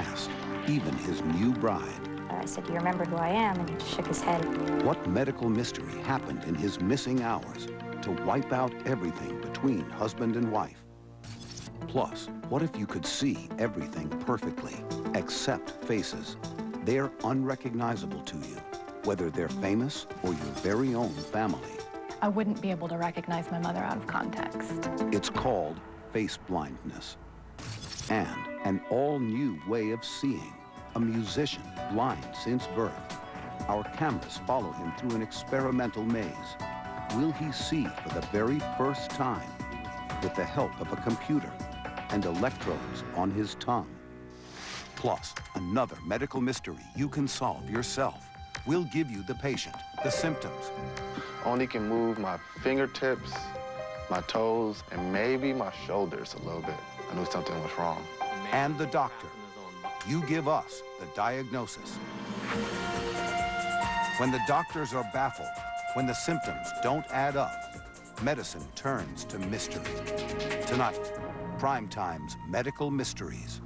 past, even his new bride. I said, "Do you remember who I am?" And he just shook his head. What medical mystery happened in his missing hours to wipe out everything between husband and wife? Plus, what if you could see everything perfectly, except faces? They're unrecognizable to you, whether they're famous or your very own family. I wouldn't be able to recognize my mother out of context. It's called face blindness. And an all-new way of seeing. A musician blind since birth. Our cameras follow him through an experimental maze. Will he see for the very first time with the help of a computer and electrodes on his tongue? Plus, another medical mystery you can solve yourself. We'll give you the patient, the symptoms. Only can move my fingertips, my toes, and maybe my shoulders a little bit. I knew something was wrong. And the doctor. You give us the diagnosis. When the doctors are baffled, when the symptoms don't add up, medicine turns to mystery. Tonight, Primetime's Medical Mysteries.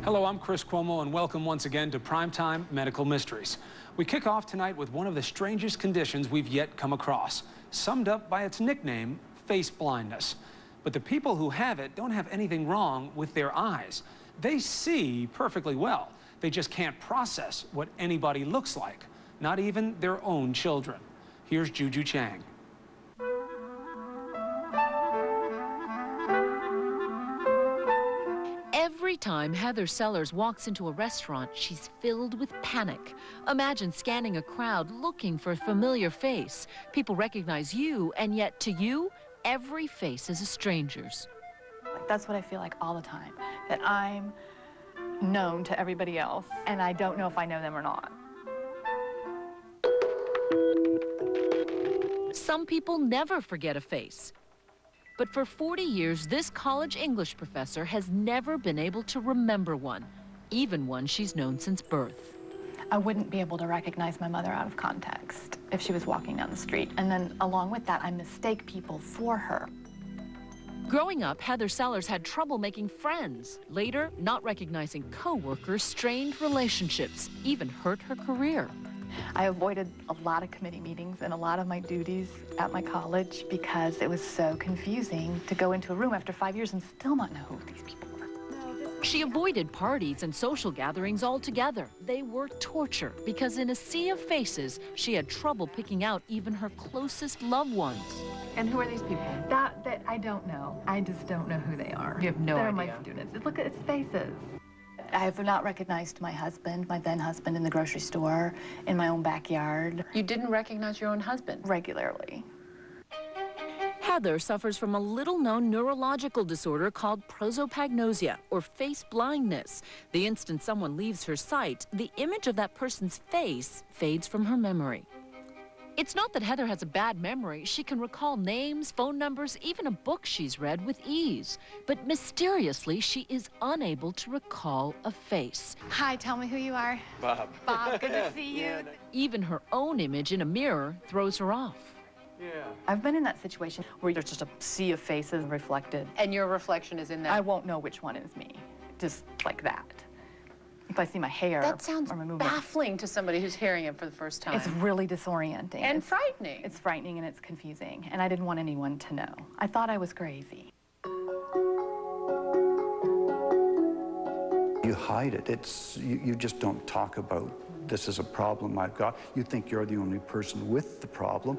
Hello, I'm Chris Cuomo, and welcome once again to Primetime Medical Mysteries. We kick off tonight with one of the strangest conditions we've yet come across, summed up by its nickname, face blindness. But the people who have it don't have anything wrong with their eyes. They see perfectly well. They just can't process what anybody looks like, not even their own children. Here's Juju Chang. Every time Heather Sellers walks into a restaurant, she's filled with panic. Imagine scanning a crowd looking for a familiar face. People recognize you, and yet to you, every face is a stranger's. That's what I feel like all the time, that I'm known to everybody else, and I don't know if I know them or not. Some people never forget a face. But for 40 years, this college English professor has never been able to remember one, even one she's known since birth. I wouldn't be able to recognize my mother out of context if she was walking down the street. And then along with that, I mistake people for her. Growing up, Heather Sellers had trouble making friends. Later, not recognizing coworkers strained relationships, even hurt her career. I avoided a lot of committee meetings and a lot of my duties at my college because it was so confusing to go into a room after 5 years and still not know who these people were. She avoided parties and social gatherings altogether. They were torture because in a sea of faces, she had trouble picking out even her closest loved ones. And who are these people? That I don't know. I just don't know who they are. You have no idea. They're my students. Look at its faces. I have not recognized my husband, my then husband, in the grocery store, in my own backyard. You didn't recognize your own husband? Regularly. Heather suffers from a little-known neurological disorder called prosopagnosia, or face blindness. The instant someone leaves her sight, the image of that person's face fades from her memory. It's not that Heather has a bad memory. She can recall names, phone numbers, even a book she's read with ease. But mysteriously, she is unable to recall a face. Hi, tell me who you are. Bob. Bob, good to see you. Even her own image in a mirror throws her off. Yeah. I've been in that situation where there's just a sea of faces reflected. And your reflection is in that? I won't know which one is me, just like that. If I see my hair That sounds or my movement. baffling to somebody who's hearing it for the first time. It's really disorienting. And frightening. It's frightening and it's confusing, and I didn't want anyone to know. I thought I was crazy. You hide it. You just don't talk about this is a problem I've got. You think you're the only person with the problem.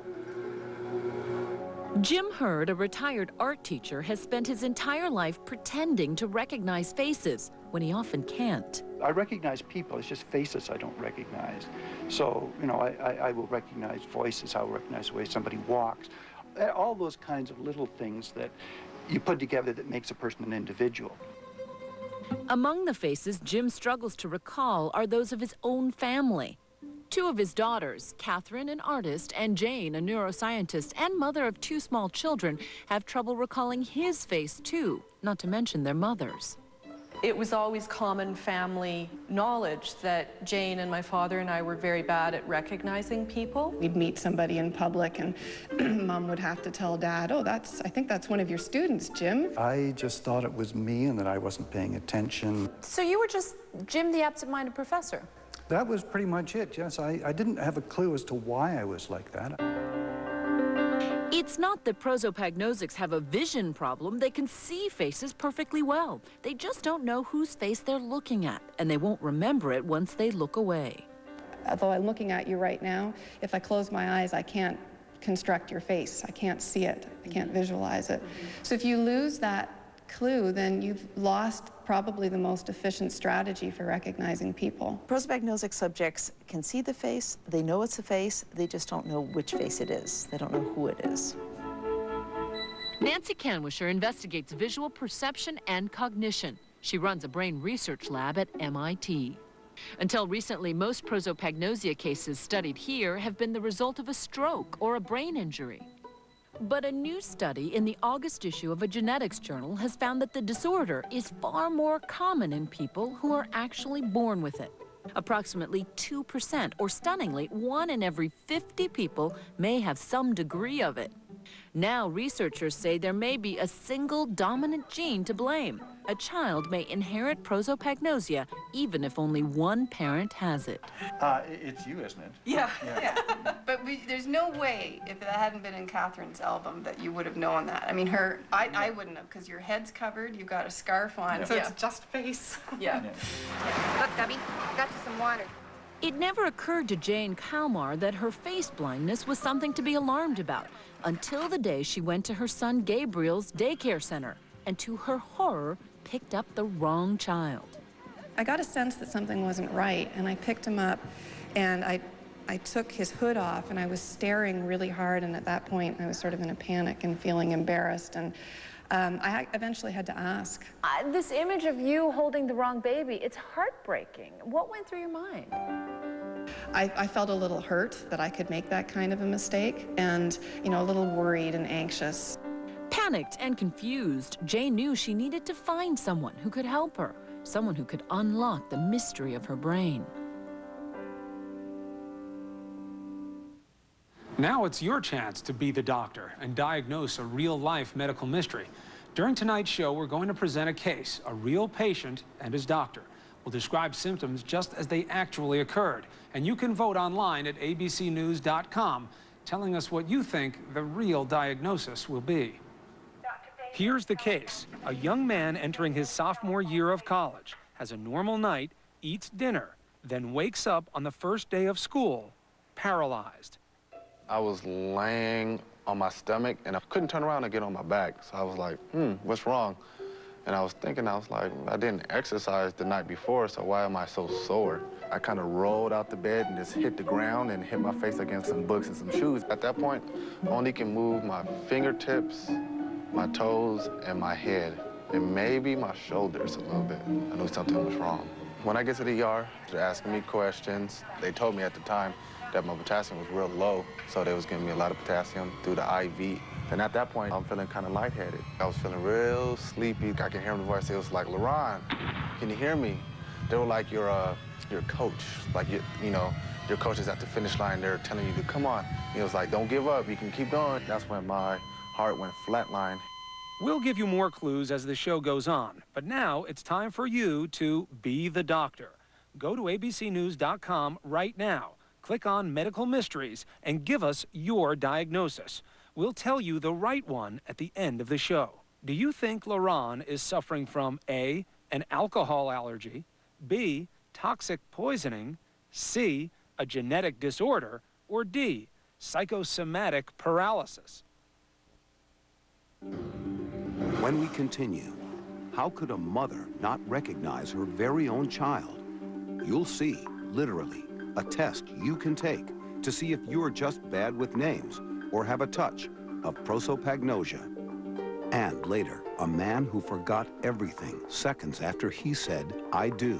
Jim Hurd, a retired art teacher, has spent his entire life pretending to recognize faces when he often can't. I recognize people, it's just faces I don't recognize. So, you know, I will recognize voices, I will recognize the way somebody walks. All those kinds of little things that you put together that makes a person an individual. Among the faces Jim struggles to recall are those of his own family. Two of his daughters, Catherine, an artist, and Jane, a neuroscientist and mother of 2 small children, have trouble recalling his face too, not to mention their mother's. It was always common family knowledge that Jane and my father and I were very bad at recognizing people. We'd meet somebody in public and Mom would have to tell Dad, oh, I think that's one of your students, Jim. I just thought it was me and that I wasn't paying attention. So you were just Jim the absent-minded professor? That was pretty much it, yes. I didn't have a clue as to why I was like that. It's not that prosopagnosics have a vision problem. They can see faces perfectly well. They just don't know whose face they're looking at, and they won't remember it once they look away. Although I'm looking at you right now, if I close my eyes, I can't construct your face. I can't see it. I can't visualize it. So if you lose that clue, then you've lost probably the most efficient strategy for recognizing people. Prosopagnosic subjects can see the face, they know it's a face, they just don't know which face it is. They don't know who it is. Nancy Canwisher investigates visual perception and cognition. She runs a brain research lab at MIT. Until recently, most prosopagnosia cases studied here have been the result of a stroke or a brain injury. But a new study in the August issue of a genetics journal has found that the disorder is far more common in people who are actually born with it. Approximately 2%, or stunningly, 1 in every 50 people may have some degree of it. Now, researchers say there may be a single dominant gene to blame. A child may inherit prosopagnosia even if only one parent has it. It's you, isn't it? Yeah. But there's no way, if that hadn't been in Catherine's album, that you would have known that. I mean, I wouldn't have, because your head's covered, you've got a scarf on, so it's just face. Yeah. Look, Debbie, got you some water. It never occurred to Jane Kalmar that her face blindness was something to be alarmed about until the day she went to her son Gabriel's daycare center and, to her horror, picked up the wrong child. I got a sense that something wasn't right, and I picked him up, and I took his hood off, and I was staring really hard, and at that point, I was sort of in a panic and feeling embarrassed, and I eventually had to ask. This image of you holding the wrong baby, it's heartbreaking. What went through your mind? I felt a little hurt that I could make that kind of a mistake, and, you know, a little worried and anxious. Panicked and confused, Jane knew she needed to find someone who could help her, someone who could unlock the mystery of her brain. Now it's your chance to be the doctor and diagnose a real-life medical mystery. During tonight's show, we're going to present a case, a real patient and his doctor. We'll describe symptoms just as they actually occurred. And you can vote online at abcnews.com, telling us what you think the real diagnosis will be. Here's the case. A young man entering his sophomore year of college has a normal night, eats dinner, then wakes up on the first day of school, paralyzed. I was laying on my stomach, and I couldn't turn around and get on my back. So I was like, what's wrong? And I was thinking, I was like, I didn't exercise the night before, so why am I so sore? I kind of rolled out the bed and just hit the ground and hit my face against some books and some shoes. At that point, I only can move my fingertips, my toes, and my head, and maybe my shoulders a little bit. I knew something was wrong. When I get to the ER, they're asking me questions. They told me at the time that my potassium was real low, so they was giving me a lot of potassium through the IV. And at that point, I'm feeling kind of lightheaded. I was feeling real sleepy. I could hear the voice. It was like, "Laron, can you hear me?" They were like, your coach. Like, you know, your coach is at the finish line. They're telling you to come on. He was like, "Don't give up. You can keep going." That's when my heart went flatline. We'll give you more clues as the show goes on. But now it's time for you to be the doctor. Go to abcnews.com right now. Click on Medical Mysteries and give us your diagnosis. We'll tell you the right one at the end of the show. Do you think Laron is suffering from A, an alcohol allergy, B, toxic poisoning, C, a genetic disorder, or D, psychosomatic paralysis? When we continue, how could a mother not recognize her very own child? You'll see, literally, a test you can take to see if you're just bad with names or have a touch of prosopagnosia. And later, a man who forgot everything seconds after he said, "I do,"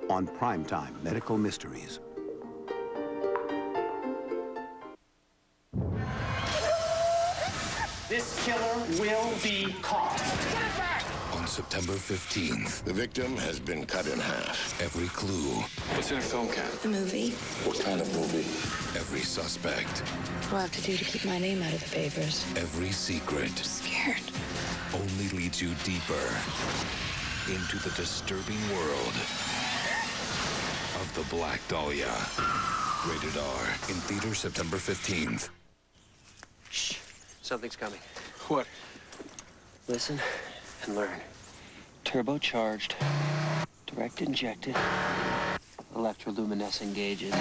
on Primetime Medical Mysteries. This killer will be caught. On September 15th. The victim has been cut in half. Every clue. What's in a film can? The movie. What kind of movie? Every suspect. What do I have to do to keep my name out of the papers? Every secret. I'm scared. Only leads you deeper into the disturbing world of the Black Dahlia. Rated R. In theaters September 15th. Shh. Something's coming. What? Listen and learn. Turbocharged, direct injected, electroluminescent gauges.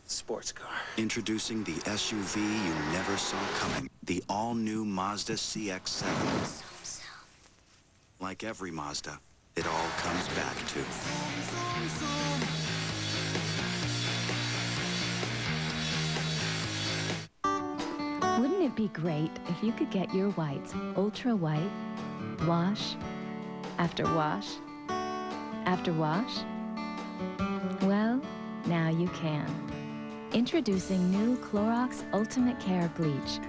Sports car. Introducing the SUV you never saw coming. The all-new Mazda CX-7. Like every Mazda, it all comes back to. Wouldn't it be great if you could get your whites ultra white, wash, after wash, after wash? Well, now you can. Introducing new Clorox Ultimate Care Bleach.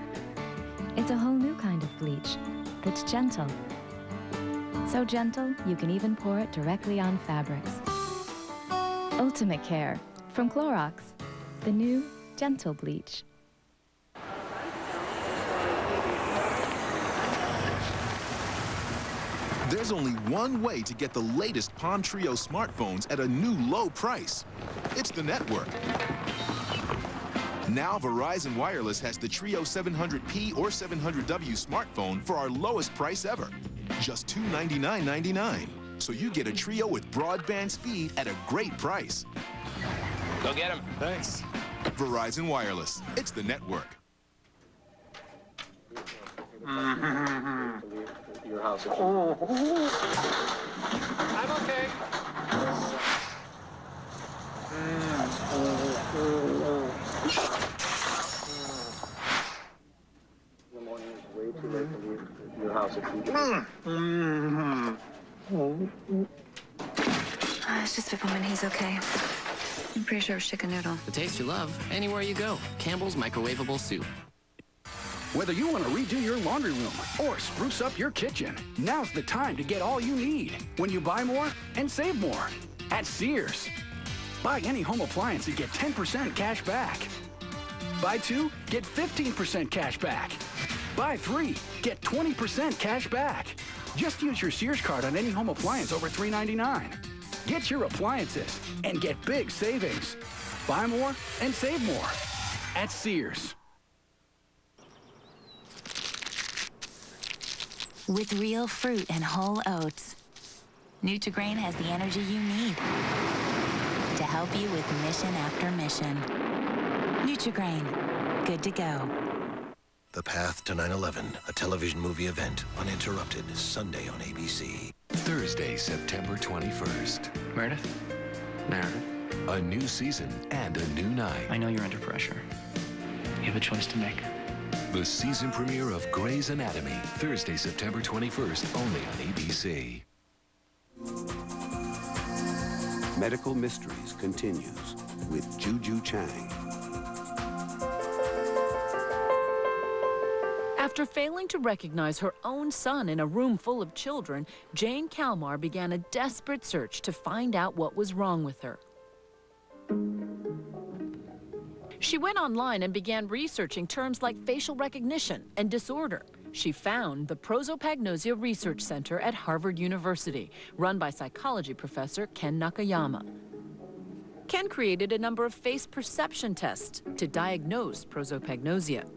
It's a whole new kind of bleach that's gentle. So gentle, you can even pour it directly on fabrics. Ultimate Care from Clorox, the new gentle bleach. There's only one way to get the latest Palm Trio smartphones at a new low price. It's the network. Now Verizon Wireless has the Trio 700p or 700W smartphone for our lowest price ever. Just $299.99. So you get a Trio with broadband speed at a great price. Go get him. Thanks. Verizon Wireless. It's the network. Your house. I'm okay. The morning is way too late to leave your house at 2. It's just a woman. He's okay. I'm pretty sure it was chicken noodle. The taste you love, anywhere you go. Campbell's Microwavable Soup. Whether you want to redo your laundry room or spruce up your kitchen, now's the time to get all you need when you buy more and save more at Sears. Buy any home appliance and get 10% cash back. Buy 2, get 15% cash back. Buy 3, get 20% cash back. Just use your Sears card on any home appliance over $3.99. Get your appliances and get big savings. Buy more and save more at Sears. With real fruit and whole oats, Nutri-Grain has the energy you need to help you with mission after mission. Nutri-Grain, good to go. The Path to 9/11, a television movie event, uninterrupted, Sunday on ABC. Thursday, September 21st. Meredith? A new season and a new night. I know you're under pressure. You have a choice to make. The season premiere of Grey's Anatomy, Thursday, September 21st, only on ABC. Medical Mysteries continues with Juju Chang. After failing to recognize her own son in a room full of children, Jane Kalmar began a desperate search to find out what was wrong with her. She went online and began researching terms like facial recognition and disorder. She found the Prosopagnosia Research Center at Harvard University, run by psychology professor Ken Nakayama. Ken created a number of face perception tests to diagnose prosopagnosia.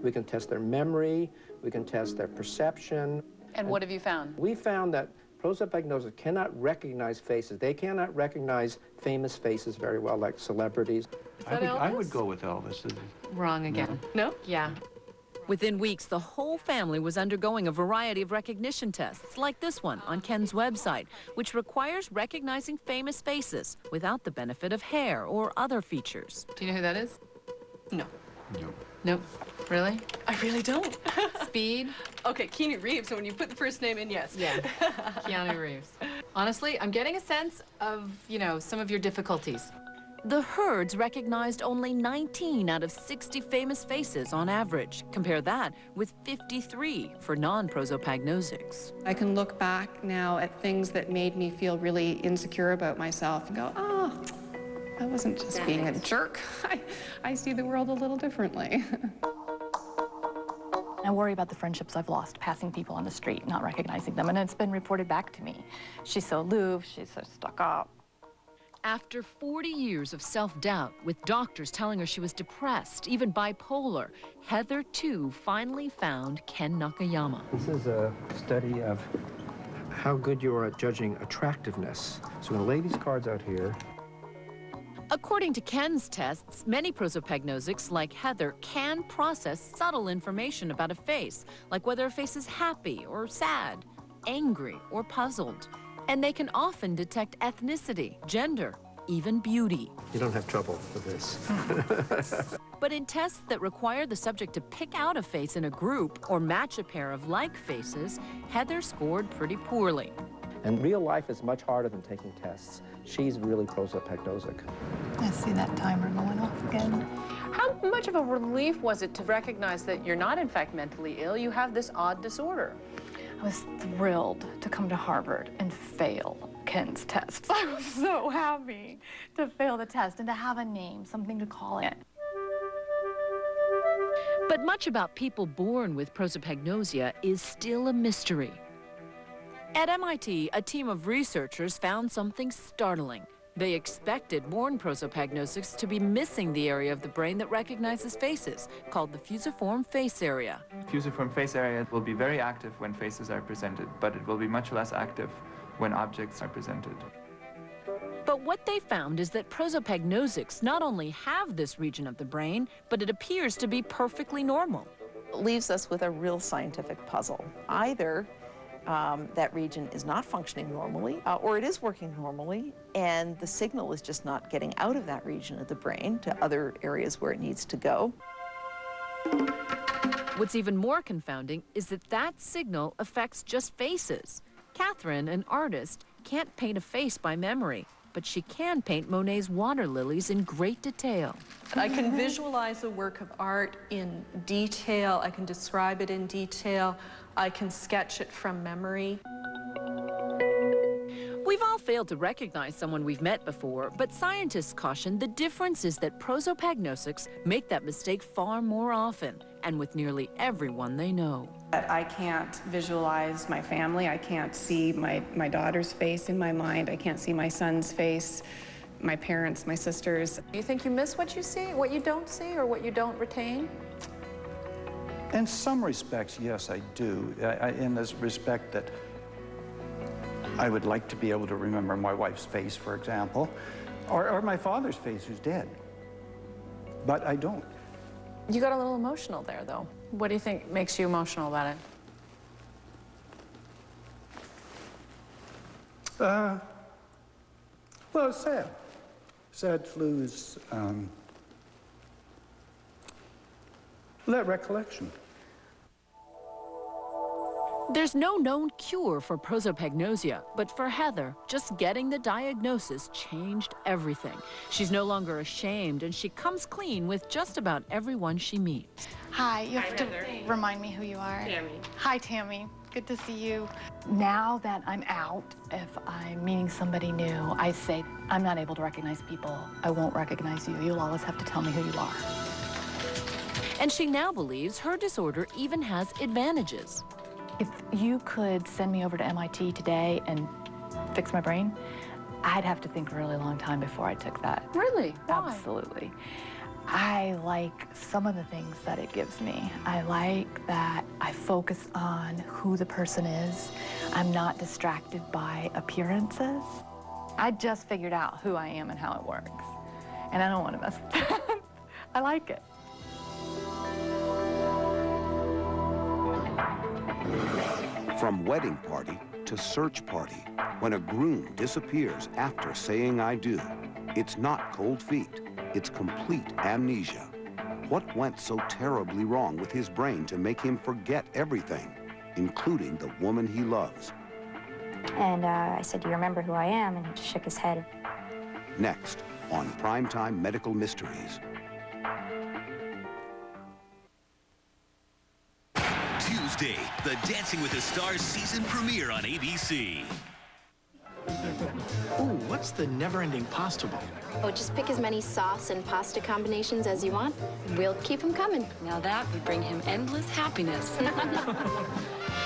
We can test their memory, we can test their perception. And what have you found? We found that prosopagnosia cannot recognize faces. They cannot recognize famous faces very well, like celebrities. I would go with Elvis. Wrong again. No? Yeah. Within weeks, the whole family was undergoing a variety of recognition tests, like this one on Ken's website, which requires recognizing famous faces without the benefit of hair or other features. Do you know who that is? No. Nope. Really? I really don't. Speed? Okay, Keanu Reeves, so when you put the first name in, yes. Yeah, Keanu Reeves. Honestly, I'm getting a sense of, some of your difficulties. The herds recognized only 19 out of 60 famous faces on average. Compare that with 53 for non-prosopagnosics. I can look back now at things that made me feel really insecure about myself and go, oh, I wasn't just being a jerk. I see the world a little differently. I worry about the friendships I've lost, passing people on the street, not recognizing them, and it's been reported back to me. She's so aloof, she's so stuck up. After 40 years of self-doubt, with doctors telling her she was depressed, even bipolar, Heather, too, finally found Ken Nakayama. This is a study of how good you are at judging attractiveness. So I'm going to lay these cards out here. According to Ken's tests, many prosopagnosics, like Heather, can process subtle information about a face, like whether a face is happy or sad, angry or puzzled. And they can often detect ethnicity, gender, even beauty. You don't have trouble with this. But in tests that require the subject to pick out a face in a group or match a pair of like faces, Heather scored pretty poorly. And real life is much harder than taking tests. She's really prosopagnosic. I see that timer going off again. How much of a relief was it to recognize that you're not, in fact, mentally ill? You have this odd disorder. I was thrilled to come to Harvard and fail Ken's tests. I was so happy to fail the test and to have a name, something to call it. But much about people born with prosopagnosia is still a mystery. At MIT, a team of researchers found something startling. They expected born prosopagnosics to be missing the area of the brain that recognizes faces, called the fusiform face area. Fusiform face area will be very active when faces are presented, but it will be much less active when objects are presented. But what they found is that prosopagnosics not only have this region of the brain, but it appears to be perfectly normal. It leaves us with a real scientific puzzle. Either that region is not functioning normally, or it is working normally, and the signal is just not getting out of that region of the brain to other areas where it needs to go. What's even more confounding is that that signal affects just faces. Catherine, an artist, can't paint a face by memory, but she can paint Monet's water lilies in great detail. I can visualize a work of art in detail. I can describe it in detail. I can sketch it from memory. We've all failed to recognize someone we've met before, but scientists caution the difference is that prosopagnosics make that mistake far more often, and with nearly everyone they know. I can't visualize my family. I can't see my daughter's face in my mind. I can't see my son's face, my parents, my sisters. Do you think you miss what you see, what you don't see, or what you don't retain? In some respects, yes, I do. In this respect that I would like to be able to remember my wife's face, for example, or my father's face, who's dead. But I don't. You got a little emotional there, though. What do you think makes you emotional about it? Well, it's sad. Sad to lose that recollection. There's no known cure for prosopagnosia, but for Heather, just getting the diagnosis changed everything. She's no longer ashamed, and she comes clean with just about everyone she meets. Hi, you have to remind me who you are. Tammy. Hi, Tammy. Good to see you. Now that I'm out, if I'm meeting somebody new, I say, I'm not able to recognize people. I won't recognize you. You'll always have to tell me who you are. And she now believes her disorder even has advantages. If you could send me over to MIT today and fix my brain, I'd have to think a really long time before I took that. Really? Why? Absolutely. I like some of the things that it gives me. I like that I focus on who the person is. I'm not distracted by appearances. I just figured out who I am and how it works. And I don't want to mess with that. I like it. From wedding party to search party, when a groom disappears after saying I do, it's not cold feet, it's complete amnesia. What went so terribly wrong with his brain to make him forget everything, including the woman he loves? And I said, do you remember who I am? And he just shook his head. Next, on Primetime Medical Mysteries. Tuesday, the Dancing with the Stars season premiere on ABC. Ooh, what's the never-ending pasta bowl? Oh, just pick as many sauce and pasta combinations as you want. We'll keep them coming. Now that would bring him endless happiness.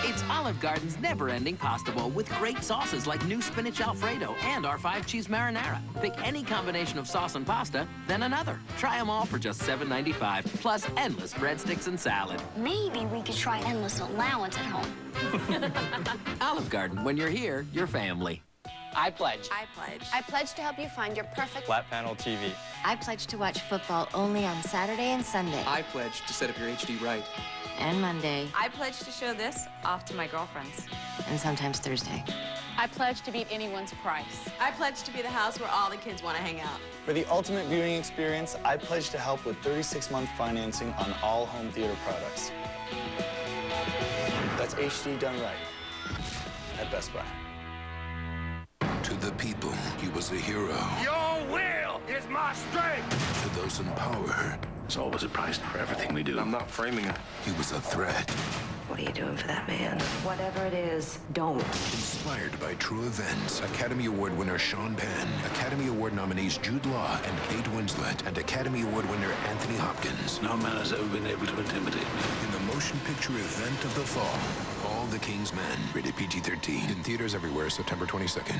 It's Olive Garden's never-ending pasta bowl with great sauces like new spinach Alfredo and our 5-cheese marinara. Pick any combination of sauce and pasta, then another. Try them all for just $7.95, plus endless breadsticks and salad. Maybe we could try endless allowance at home. Olive Garden, when you're here, your family. I pledge. I pledge. I pledge to help you find your perfect Flat panel TV. I pledge to watch football only on Saturday and Sunday. I pledge to set up your HD right. And Monday. I pledge to show this off to my girlfriends. And sometimes Thursday. I pledge to beat anyone's price. I pledge to be the house where all the kids want to hang out. For the ultimate viewing experience, I pledge to help with 36-month financing on all home theater products. That's HD done right at Best Buy. To the people, he was a hero. Your will is my strength. To those in power, There's always a price for everything we do. I'm not framing it. he was a threat. What are you doing for that man? Whatever it is, don't. Inspired by true events, Academy Award winner Sean Penn, Academy Award nominees Jude Law and Kate Winslet, and Academy Award winner Anthony Hopkins. No man has ever been able to intimidate me. In the motion picture event of the fall, All the King's Men, rated PG-13. In theaters everywhere, September 22nd.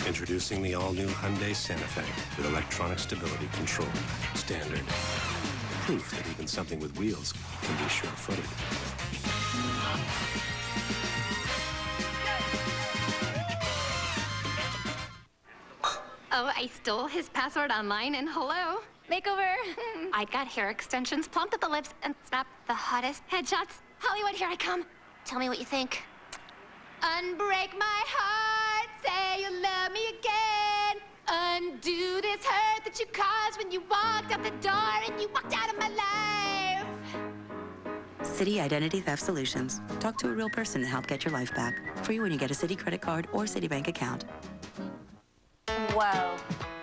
Introducing the all-new Hyundai Santa Fe with electronic stability control. Standard. Proof that even something with wheels can be sure-footed. Oh, I stole his password online and hello. Makeover. I got hair extensions, plumped at the lips, and snapped the hottest headshots. Hollywood, here I come. Tell me what you think. Unbreak my heart, say you love me again. Undo this hurt that you caused when you walked out the door and you walked out of my life. Citi Identity Theft Solutions. Talk to a real person to help get your life back. Free when you get a Citi credit card or Citibank account. Whoa,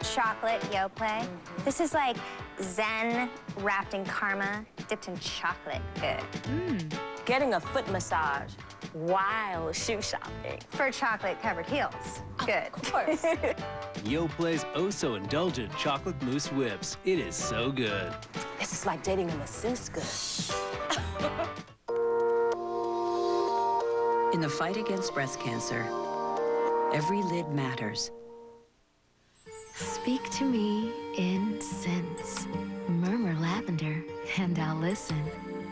chocolate Yoplait. This is like Zen wrapped in karma, dipped in chocolate. Good. Getting a foot massage while shoe shopping. For chocolate-covered heels. Good. Of course. Yoplait's oh so indulgent chocolate mousse whips. It is so good. This is like dating a masseuse good. In the fight against breast cancer, every lid matters. Speak to me in scents. Murmur lavender, and I'll listen.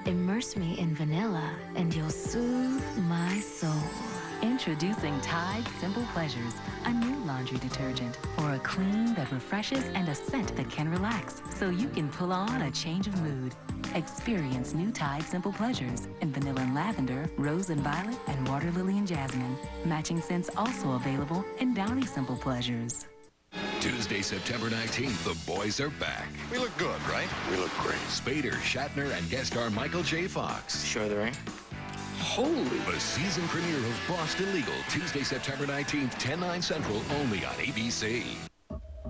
Immerse me in vanilla, and you'll soothe my soul. Introducing Tide Simple Pleasures, a new laundry detergent for a clean that refreshes and a scent that can relax, so you can pull on a change of mood. Experience new Tide Simple Pleasures in vanilla and lavender, rose and violet, and water lily and jasmine. Matching scents also available in Downy Simple Pleasures. Tuesday, September 19th, the boys are back. We look good, right? We look great. Spader, Shatner, and guest star Michael J. Fox. Sure there ain't? Holy! The season premiere of Boston Legal, Tuesday, September 19th, 10/9 Central, only on ABC.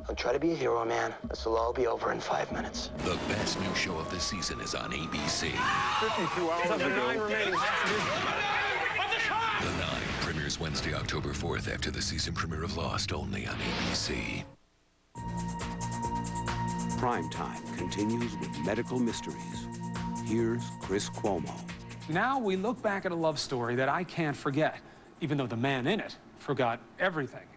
Don't try to be a hero, man. This will all be over in 5 minutes. The best new show of the season is on ABC. 52 hours The 9 remaining The 9 premieres Wednesday, October 4th, after the season premiere of Lost, only on ABC. Primetime continues with medical mysteries. Here's Chris Cuomo. Now we look back at a love story that I can't forget, even though the man in it forgot everything.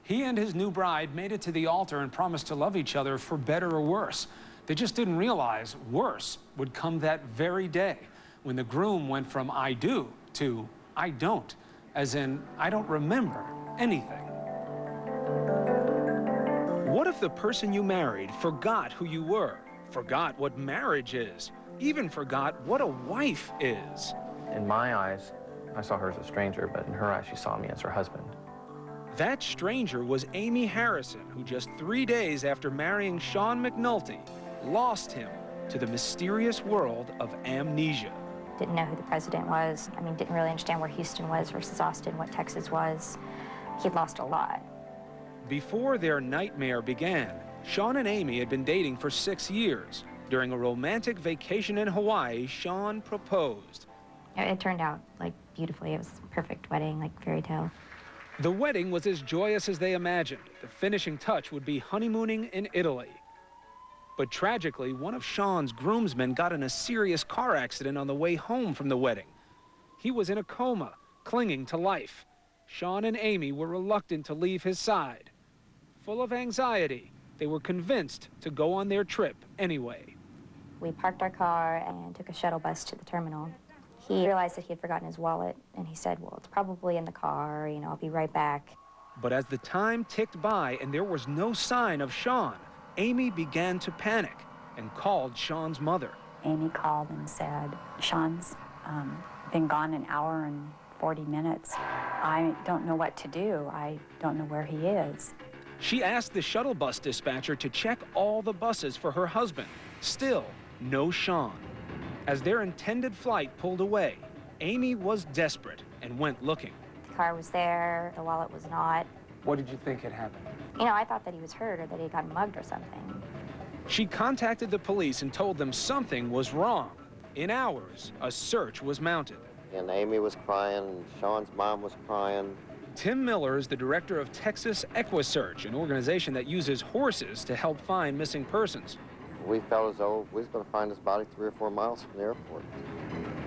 He and his new bride made it to the altar and promised to love each other for better or worse. They just didn't realize worse would come that very day, when the groom went from I do to I don't, as in I don't remember anything. What if the person you married forgot who you were, forgot what marriage is, even forgot what a wife is? In my eyes, I saw her as a stranger, but in her eyes, she saw me as her husband. That stranger was Amy Harrison, who just 3 days after marrying Sean McNulty, lost him to the mysterious world of amnesia. Didn't know who the president was. I mean, didn't really understand where Houston was versus Austin, what Texas was. He'd lost a lot. Before their nightmare began, Sean and Amy had been dating for 6 years. During a romantic vacation in Hawaii, Sean proposed. It turned out, like, beautifully. It was a perfect wedding, like fairy tale. The wedding was as joyous as they imagined. The finishing touch would be honeymooning in Italy. But tragically, one of Sean's groomsmen got in a serious car accident on the way home from the wedding. He was in a coma, clinging to life. Sean and Amy were reluctant to leave his side. Full of anxiety, they were convinced to go on their trip anyway. We parked our car and took a shuttle bus to the terminal. He realized that he had forgotten his wallet, and he said, well, it's probably in the car, you know, I'll be right back. But as the time ticked by and there was no sign of Sean, Amy began to panic and called Sean's mother. Amy called and said, Sean's been gone an hour and 40 minutes. I don't know what to do. I don't know where he is. She asked the shuttle bus dispatcher to check all the buses for her husband. Still, no Sean. As their intended flight pulled away, Amy was desperate and went looking. The car was there, the wallet was not. What did you think had happened? You know, I thought that he was hurt or that he got mugged or something. She contacted the police and told them something was wrong. In hours, a search was mounted. And Amy was crying, Sean's mom was crying. Tim Miller is the director of Texas EquiSearch, an organization that uses horses to help find missing persons. We felt as though we was going to find his body 3 or 4 miles from the airport.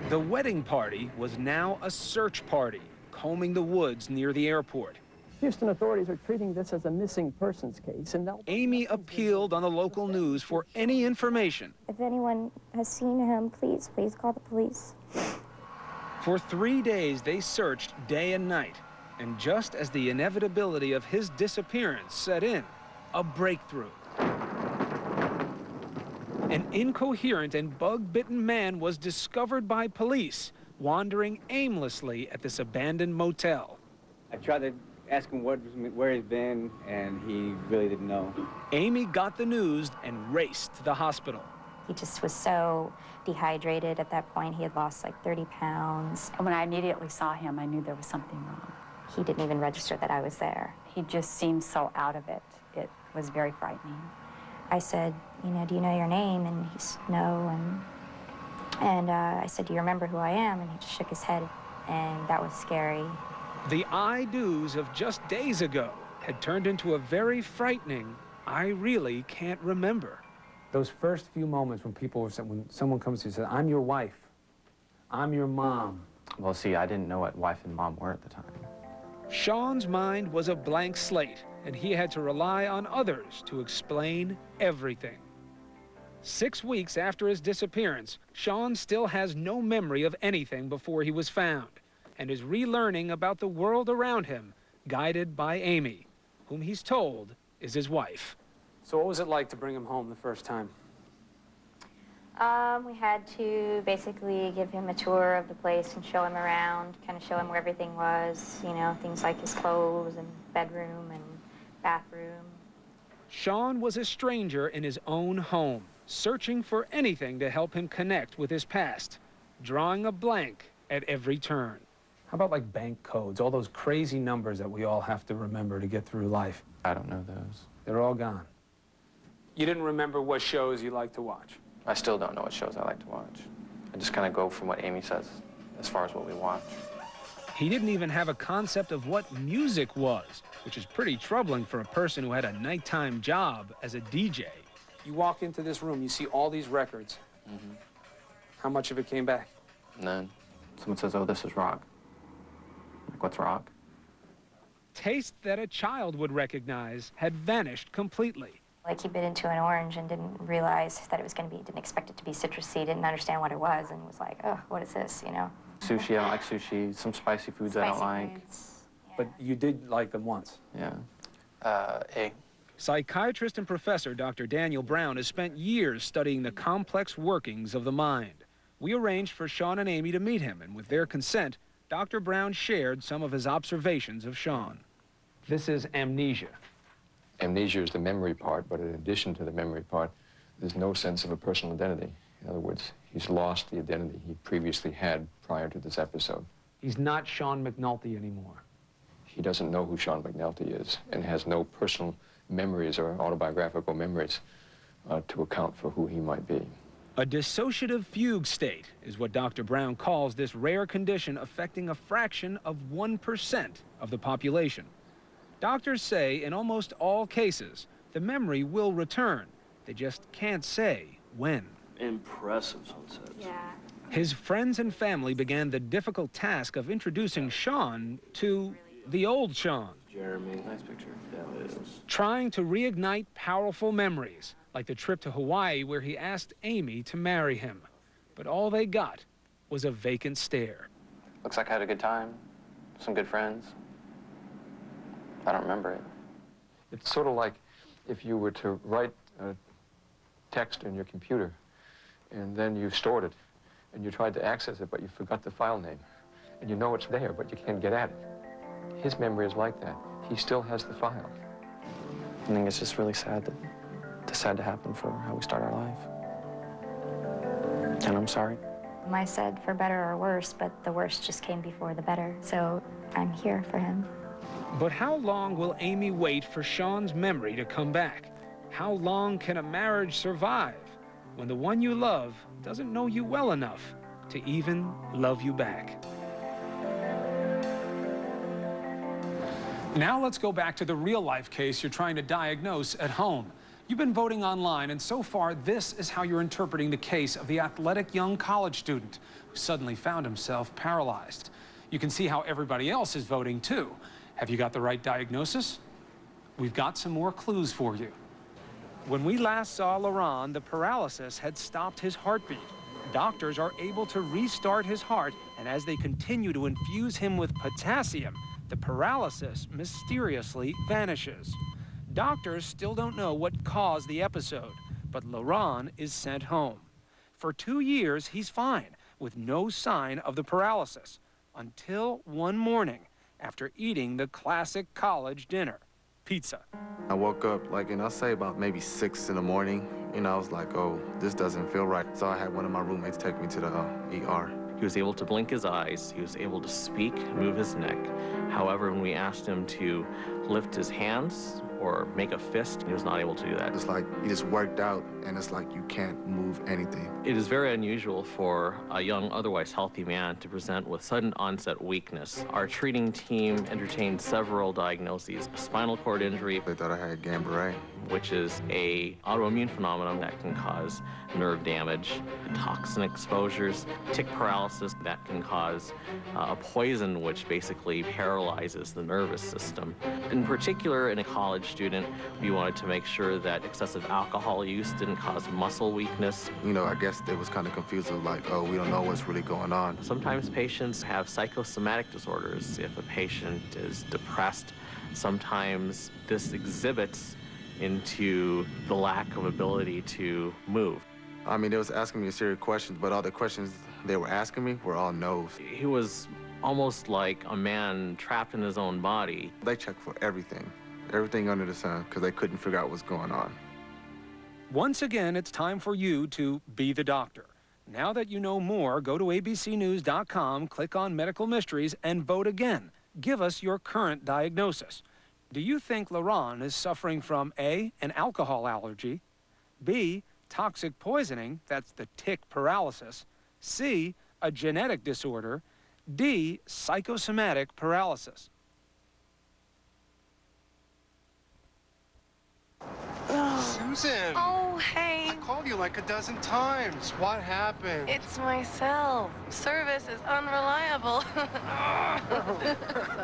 The wedding party was now a search party, combing the woods near the airport. Houston authorities are treating this as a missing persons case, and Amy appealed on the local news for any information. If anyone has seen him, please call the police. For 3 days, they searched day and night. And just as the inevitability of his disappearance set in, a breakthrough. An incoherent and bug-bitten man was discovered by police wandering aimlessly at this abandoned motel. I tried to ask him where he's been, and he really didn't know. Amy got the news and raced to the hospital. He just was so dehydrated at that point. He had lost like 30 pounds. And when I immediately saw him, I knew there was something wrong. He didn't even register that I was there. He just seemed so out of it. It was very frightening. I said, you know, do you know your name? And he said, no. And I said, do you remember who I am? And he just shook his head, and that was scary. The I-do's of just days ago had turned into a very frightening, I really can't remember. Those first few moments when when someone comes to you and says, I'm your wife, I'm your mom. Well, see, I didn't know what wife and mom were at the time. Sean's mind was a blank slate, and he had to rely on others to explain everything. 6 weeks after his disappearance, Sean still has no memory of anything before he was found, and is relearning about the world around him, guided by Amy, whom he's told is his wife. So what was it like to bring him home the first time? We had to basically give him a tour of the place and show him around, kind of show him where everything was, you know, things like his clothes and bedroom and bathroom. Sean was a stranger in his own home, searching for anything to help him connect with his past, drawing a blank at every turn. How about like bank codes, all those crazy numbers that we all have to remember to get through life? I don't know those. They're all gone. You didn't remember what shows you like to watch? I still don't know what shows I like to watch. I just kind of go from what Amy says as far as what we watch. He didn't even have a concept of what music was, which is pretty troubling for a person who had a nighttime job as a DJ. You walk into this room, you see all these records. Mm-hmm. How much of it came back? None. Someone says, oh, this is rock. Like, what's rock? Taste that a child would recognize had vanished completely. Like he bit into an orange and didn't realize that it was going to be, didn't expect it to be citrusy, didn't understand what it was, and was like, oh, what is this, you know? Sushi, I don't like sushi. Some spicy foods I don't like. Yeah. But you did like them once? Yeah. A. Psychiatrist and professor Dr. Daniel Brown has spent years studying the complex workings of the mind. We arranged for Sean and Amy to meet him, and with their consent, Dr. Brown shared some of his observations of Sean. This is Amnesia. Amnesia is the memory part, but in addition to the memory part, there's no sense of a personal identity. In other words, he's lost the identity he previously had prior to this episode. He's not Sean McNulty anymore. He doesn't know who Sean McNulty is and has no personal memories or autobiographical memories to account for who he might be. A dissociative fugue state is what Dr. Brown calls this rare condition affecting a fraction of 1% of the population. Doctors say in almost all cases, the memory will return. They just can't say when. Impressive sunsets. Yeah. His friends and family began the difficult task of introducing Sean to the old Sean. Jeremy, nice picture. Yeah, it is. Trying to reignite powerful memories, like the trip to Hawaii where he asked Amy to marry him. But all they got was a vacant stare. Looks like I had a good time, some good friends. I don't remember it. It's sort of like if you were to write a text in your computer, and then you stored it, and you tried to access it, but you forgot the file name. And you know it's there, but you can't get at it. His memory is like that. He still has the file. I think it's just really sad that this had to happen for how we start our life. And I'm sorry. I said for better or worse, but the worst just came before the better. So I'm here for him. But how long will Amy wait for Sean's memory to come back? How long can a marriage survive when the one you love doesn't know you well enough to even love you back? Now let's go back to the real-life case you're trying to diagnose at home. You've been voting online, and so far, this is how you're interpreting the case of the athletic young college student who suddenly found himself paralyzed. You can see how everybody else is voting, too. Have you got the right diagnosis? We've got some more clues for you. When we last saw Laurent, the paralysis had stopped his heartbeat. Doctors are able to restart his heart, and as they continue to infuse him with potassium, the paralysis mysteriously vanishes. Doctors still don't know what caused the episode, but Laurent is sent home. For 2 years, he's fine, with no sign of the paralysis, until one morning, after eating the classic college dinner, pizza. I woke up, I'll say about maybe 6 in the morning. I was like, oh, this doesn't feel right. So I had one of my roommates take me to the ER. He was able to blink his eyes. He was able to speak, move his neck. However, when we asked him to lift his hands or make a fist, he was not able to do that. It's like he just worked out, and it's like you can't move anything. It is very unusual for a young, otherwise healthy man to present with sudden onset weakness. Our treating team entertained several diagnoses. A spinal cord injury. They thought I had Guillain-Barré, which is an autoimmune phenomenon that can cause nerve damage, toxin exposures, tick paralysis that can cause a poison which basically paralyzes the nervous system. In particular, in a college student, we wanted to make sure that excessive alcohol use didn't cause muscle weakness. I guess they was kind of confused of like, oh, we don't know what's really going on. Sometimes patients have psychosomatic disorders. If a patient is depressed, sometimes this exhibits into the lack of ability to move. I mean, they was asking me a series of questions, but all the questions they were asking me were all no's. He was almost like a man trapped in his own body. They checked for everything under the sun, because they couldn't figure out what's going on. Once again, it's time for you to be the doctor. Now that you know more, go to abcnews.com, click on Medical Mysteries, and vote again. Give us your current diagnosis. Do you think Laurent is suffering from A, an alcohol allergy, B, toxic poisoning, that's the tick paralysis, C, a genetic disorder, D, psychosomatic paralysis? Susan! Oh, hey. I called you like a dozen times. What happened? It's myself. Service is unreliable.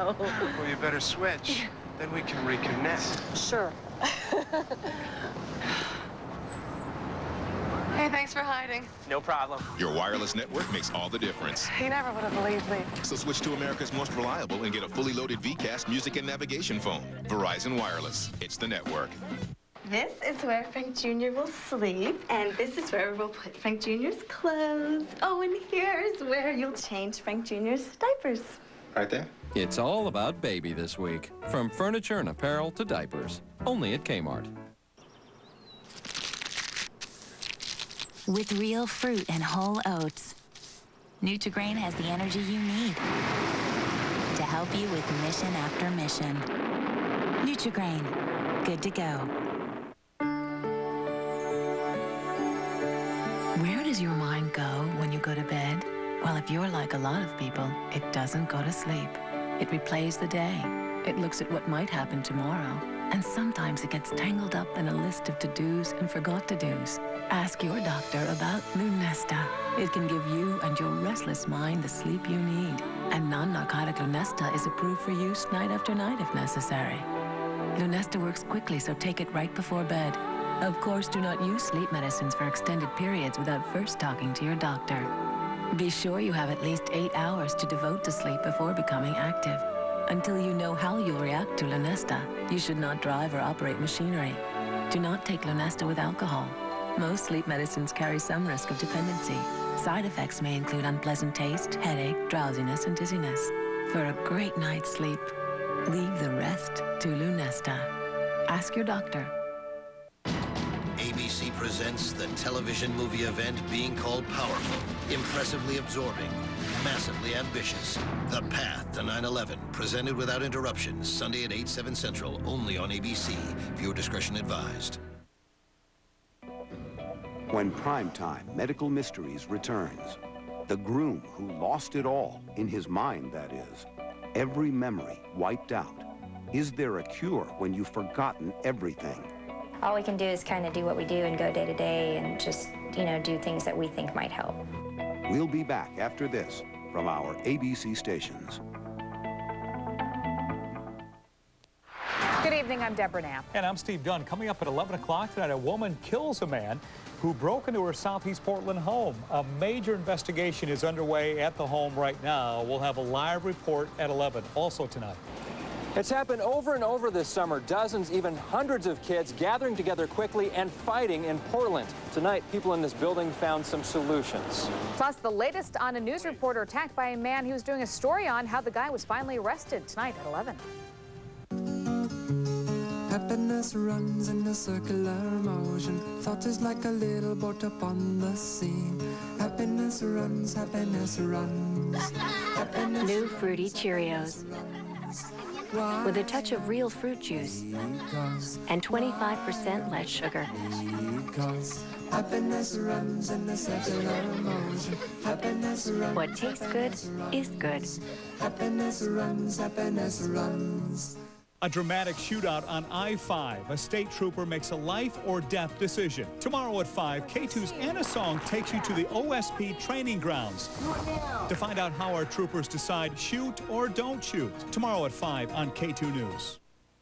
Well, you better switch. Then we can reconnect. Sure. Hey, thanks for hiding. No problem. Your wireless network makes all the difference. You never would have believed me. So switch to America's most reliable and get a fully loaded VCast music and navigation phone. Verizon Wireless. It's the network. This is where Frank Jr. will sleep, and this is where we'll put Frank Jr.'s clothes. Oh, and here's where you'll change Frank Jr.'s diapers. Right there? It's all about baby this week. From furniture and apparel to diapers. Only at Kmart. With real fruit and whole oats, Nutri-Grain has the energy you need to help you with mission after mission. Nutri-Grain, good to go. Where does your mind go when you go to bed? Well, if you're like a lot of people, it doesn't go to sleep. It replays the day. It looks at what might happen tomorrow. And sometimes it gets tangled up in a list of to-dos and forgot-to-dos. Ask your doctor about Lunesta. It can give you and your restless mind the sleep you need. And non-narcotic Lunesta is approved for use night after night if necessary. Lunesta works quickly, so take it right before bed. Of course, do not use sleep medicines for extended periods without first talking to your doctor. Be sure you have at least 8 hours to devote to sleep before becoming active. Until you know how you'll react to Lunesta, you should not drive or operate machinery. Do not take Lunesta with alcohol. Most sleep medicines carry some risk of dependency. Side effects may include unpleasant taste, headache, drowsiness, and dizziness. For a great night's sleep, leave the rest to Lunesta. Ask your doctor. ABC presents the television movie event being called Powerful, Impressively Absorbing, Massively Ambitious. The Path to 9/11, presented without interruption, Sunday at 8, 7 Central, only on ABC. Viewer discretion advised. When Primetime Medical Mysteries returns, the groom who lost it all, in his mind that is, every memory wiped out. Is there a cure when you've forgotten everything? All we can do is kind of do what we do and go day to day and just, do things that we think might help. We'll be back after this from our ABC stations. Good evening, I'm Deborah Knapp. And I'm Steve Gunn. Coming up at 11 o'clock tonight, a woman kills a man who broke into her Southeast Portland home. A major investigation is underway at the home right now. We'll have a live report at 11, also tonight. It's happened over and over this summer. Dozens, even hundreds of kids gathering together quickly and fighting in Portland. Tonight, people in this building found some solutions. Plus, the latest on a news reporter attacked by a man who was doing a story on how the guy was finally arrested tonight at 11. Happiness runs in a circular motion. Thought is like a little boat upon the sea. Happiness runs, happiness runs. Happiness New Fruity Cheerios. With a touch of real fruit juice and 25% less sugar. Happiness runs in a circular motion. Happiness runs. What tastes good is good. Happiness runs, happiness runs. A dramatic shootout on I-5. A state trooper makes a life or death decision. Tomorrow at 5, KATU's Anna Song takes you to the OSP training grounds to find out how our troopers decide shoot or don't shoot. Tomorrow at 5 on KATU News.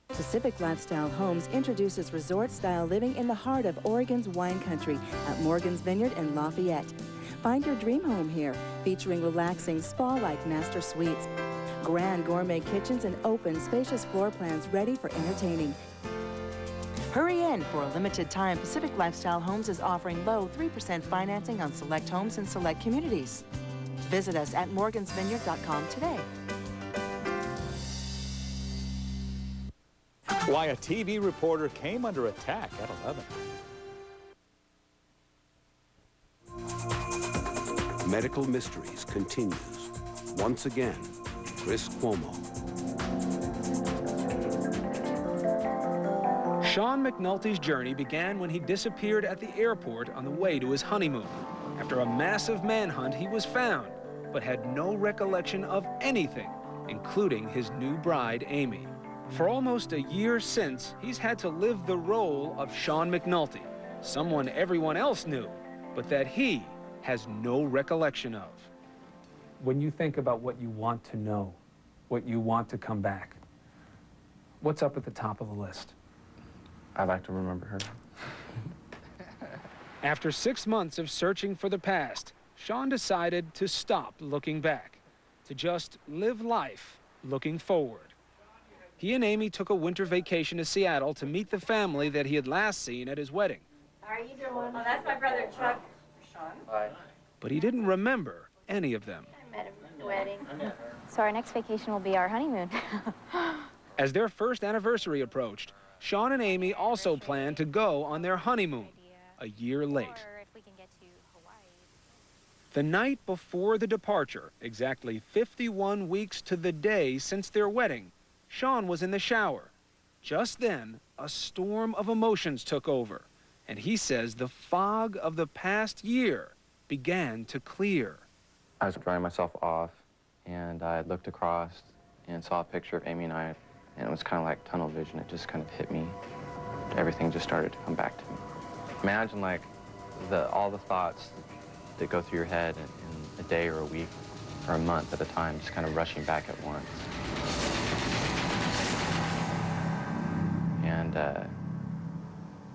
Pacific Lifestyle Homes introduces resort-style living in the heart of Oregon's wine country at Morgan's Vineyard in Lafayette. Find your dream home here, featuring relaxing spa-like master suites, grand gourmet kitchens, and open, spacious floor plans ready for entertaining. Hurry in. For a limited time, Pacific Lifestyle Homes is offering low 3% financing on select homes in select communities. Visit us at morgansvineyard.com today. Why a TV reporter came under attack at 11. Medical Mysteries continues. Once again, Chris Cuomo. Sean McNulty's journey began when he disappeared at the airport on the way to his honeymoon. After a massive manhunt, he was found, but had no recollection of anything, including his new bride, Amy. For almost a year since, he's had to live the role of Sean McNulty, someone everyone else knew, but that he has no recollection of. When you think about what you want to know, what you want to come back, what's up at the top of the list? I'd like to remember her. After 6 months of searching for the past, Sean decided to stop looking back, to just live life looking forward. He and Amy took a winter vacation to Seattle to meet the family that he had last seen at his wedding. How are you doing? Oh, that's my brother, Chuck. Sean. But he didn't remember any of them. I met him wedding. So our next vacation will be our honeymoon. As their first anniversary approached, Sean and Amy also planned to go on their honeymoon a year late. The night before the departure, exactly 51 weeks to the day since their wedding, Sean was in the shower. Just then, a storm of emotions took over, and he says the fog of the past year began to clear. I was drying myself off, and I looked across and saw a picture of Amy and I, and it was kind of like tunnel vision. It just kind of hit me. Everything just started to come back to me. Imagine like all the thoughts that go through your head in a day or a week or a month at a time, just kind of rushing back at once. And I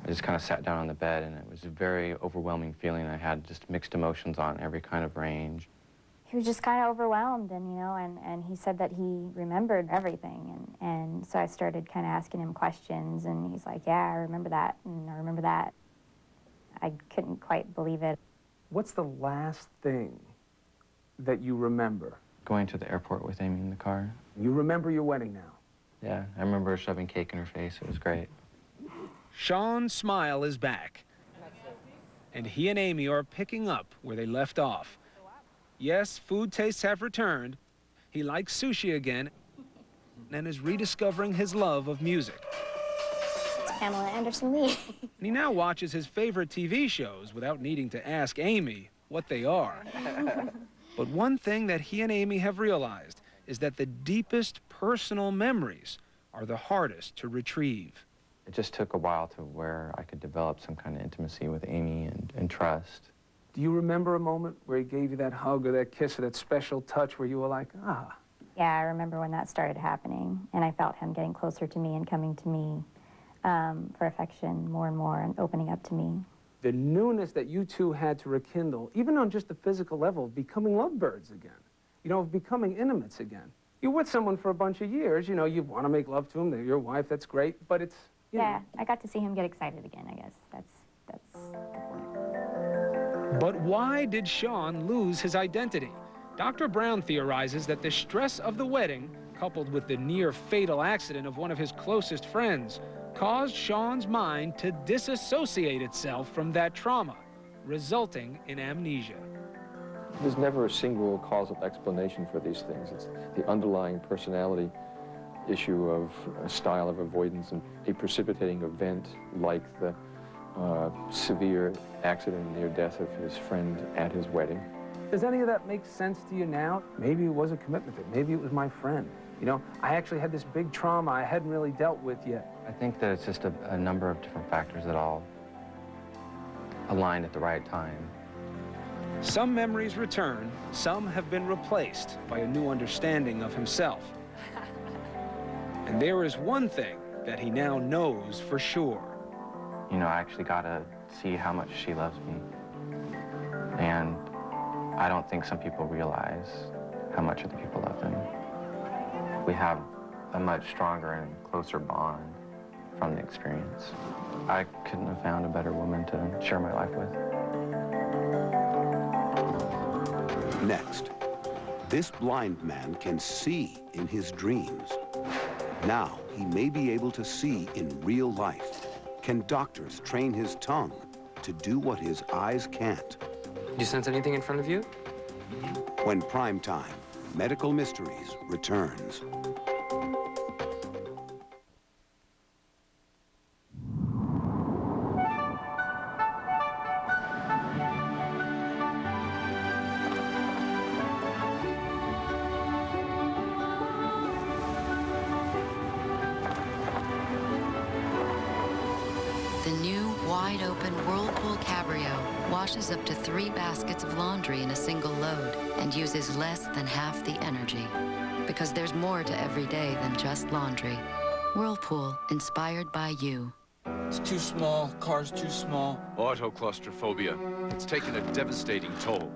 just kind of sat down on the bed, and it was a very overwhelming feeling. I had just mixed emotions on every kind of range. He was just kind of overwhelmed, and you know, and he said that he remembered everything, and so I started kind of asking him questions, and he's like, yeah, I remember that, and I remember that. I couldn't quite believe it. What's the last thing that you remember? Going to the airport with Amy in the car. You remember your wedding now? Yeah, I remember her shoving cake in her face. It was great. Sean's smile is back, and he and Amy are picking up where they left off. Yes, food tastes have returned. He likes sushi again and is rediscovering his love of music. It's Pamela Anderson Lee. And he now watches his favorite TV shows without needing to ask Amy what they are. But one thing that he and Amy have realized is that the deepest personal memories are the hardest to retrieve. It just took a while to where I could develop some kind of intimacy with Amy and trust. Do you remember a moment where he gave you that hug or that kiss or that special touch where you were like, ah? Yeah, I remember when that started happening, and I felt him getting closer to me and coming to me for affection more and more and opening up to me. The newness that you two had to rekindle, even on just the physical level, of becoming lovebirds again, you know, of becoming intimates again. You're with someone for a bunch of years, you know, you want to make love to him, they're your wife, that's great, but it's, you know. I got to see him get excited again, I guess. That's the point. But why did Sean lose his identity? Dr. Brown theorizes that the stress of the wedding, coupled with the near-fatal accident of one of his closest friends, caused Sean's mind to disassociate itself from that trauma, resulting in amnesia. There's never a single causal explanation for these things. It's the underlying personality issue of a style of avoidance and a precipitating event like the severe accident and near death of his friend at his wedding. Does any of that make sense to you now? Maybe it was a commitment thing. Maybe it was my friend. You know, I actually had this big trauma I hadn't really dealt with yet. I think that it's just a number of different factors that all aligned at the right time. Some memories return, some have been replaced by a new understanding of himself. And there is one thing that he now knows for sure. You know, I actually got to see how much she loves me. And I don't think some people realize how much other people love them. We have a much stronger and closer bond from the experience. I couldn't have found a better woman to share my life with. Next, this blind man can see in his dreams. Now he may be able to see in real life. Can doctors train his tongue to do what his eyes can't? Do you sense anything in front of you? When Primetime Medical Mysteries returns. The new, wide-open Whirlpool Cabrio washes up to 3 baskets of laundry in a single load and uses less than half the energy. Because there's more to every day than just laundry. Whirlpool, inspired by you. It's too small, car's too small. Autoclaustrophobia. It's taken a devastating toll.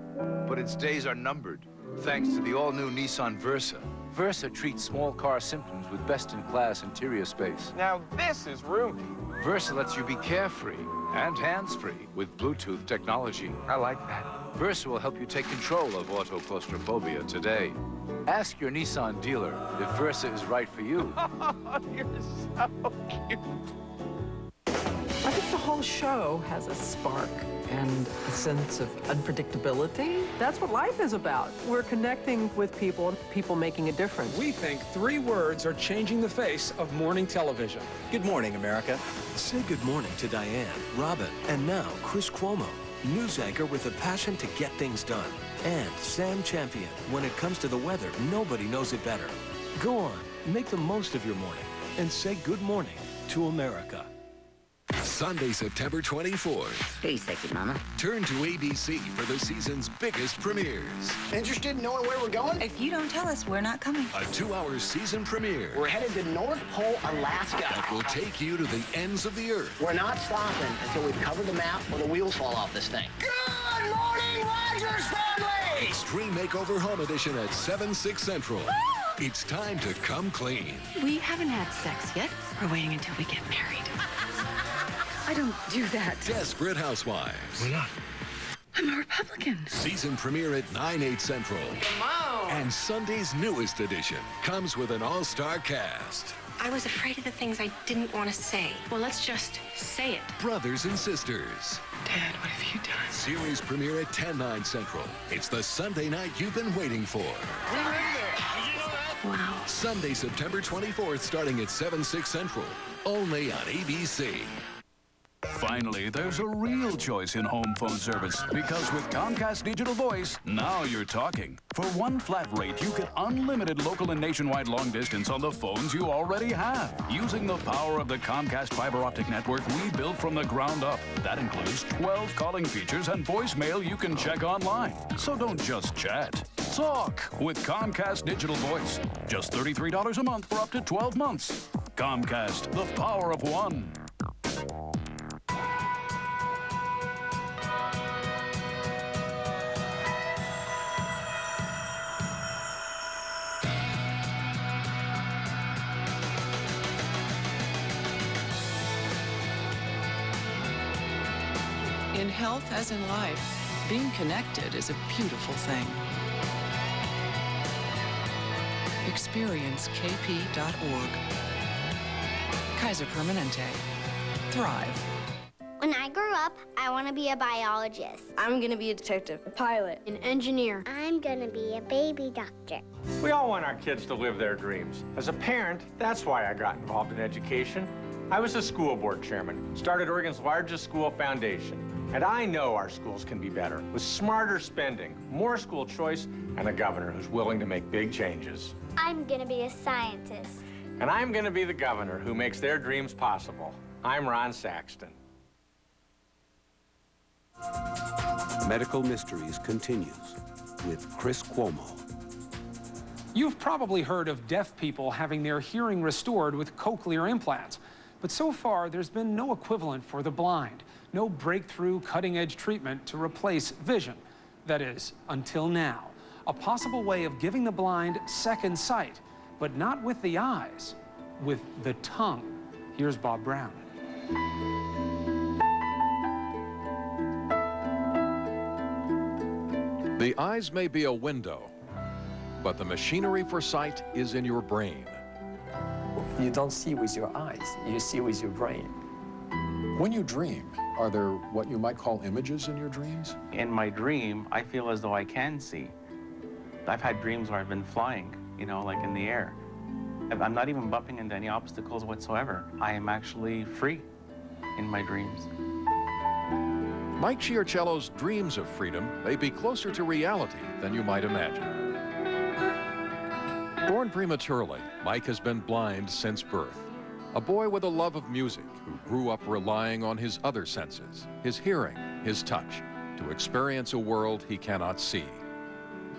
But its days are numbered, thanks to the all-new Nissan Versa. Versa treats small car symptoms with best-in-class interior space. Now this is roomy. Versa lets you be carefree and hands-free with Bluetooth technology. I like that. Versa will help you take control of autoclaustrophobia today. Ask your Nissan dealer if Versa is right for you. You're so cute. I think the whole show has a spark and a sense of unpredictability. That's what life is about. We're connecting with people, people making a difference. We think 3 words are changing the face of morning television. Good morning, America. Say good morning to Diane, Robin, and now Chris Cuomo, news anchor with a passion to get things done. And Sam Champion. When it comes to the weather, nobody knows it better. Go on, make the most of your morning, and say good morning to America. Sunday, September 24th. Hey, sexy mama. Turn to ABC for the season's biggest premieres. Interested in knowing where we're going? If you don't tell us, we're not coming. A 2-hour season premiere. We're headed to North Pole, Alaska. That will take you to the ends of the earth. We're not stopping until we've covered the map or the wheels fall off this thing. Good morning, Rogers family! Extreme Makeover Home Edition at 7/6 Central. It's time to come clean. We haven't had sex yet. We're waiting until we get married. I don't do that. Desperate Housewives. Why not? I'm a Republican. Season premiere at 9/8 Central. Come on! And Sunday's newest edition comes with an all-star cast. I was afraid of the things I didn't want to say. Well, let's just say it. Brothers and Sisters. Dad, what have you done? Series premiere at 10/9 Central. It's the Sunday night you've been waiting for. Wow. Sunday, September 24th, starting at 7/6 Central. Only on ABC. Finally, there's a real choice in home phone service, because with Comcast Digital Voice, now you're talking. For one flat rate, you get unlimited local and nationwide long distance on the phones you already have. Using the power of the Comcast fiber optic network we built from the ground up. That includes 12 calling features and voicemail you can check online. So don't just chat. Talk with Comcast Digital Voice. Just $33 a month for up to 12 months. Comcast, the power of one. In health as in life, being connected is a beautiful thing. Experience kp.org. Kaiser Permanente. Thrive. When I grow up, I want to be a biologist. I'm going to be a detective, a pilot, an engineer. I'm going to be a baby doctor. We all want our kids to live their dreams. As a parent, that's why I got involved in education. I was a school board chairman, started Oregon's largest school foundation. And I know our schools can be better with smarter spending, more school choice, and a governor who's willing to make big changes. I'm going to be a scientist. And I'm going to be the governor who makes their dreams possible. I'm Ron Saxton. Medical Mysteries continues with Chris Cuomo. You've probably heard of deaf people having their hearing restored with cochlear implants. But so far, there's been no equivalent for the blind. No breakthrough, cutting-edge treatment to replace vision. That is, until now. A possible way of giving the blind second sight, but not with the eyes, with the tongue. Here's Bob Brown. The eyes may be a window, but the machinery for sight is in your brain. You don't see with your eyes, you see with your brain. When you dream, are there what you might call images in your dreams? In my dream, I feel as though I can see. I've had dreams where I've been flying, you know, like in the air. I'm not even bumping into any obstacles whatsoever. I am actually free in my dreams. Mike Chiarcello's dreams of freedom may be closer to reality than you might imagine. Born prematurely, Mike has been blind since birth. A boy with a love of music who grew up relying on his other senses, his hearing, his touch, to experience a world he cannot see.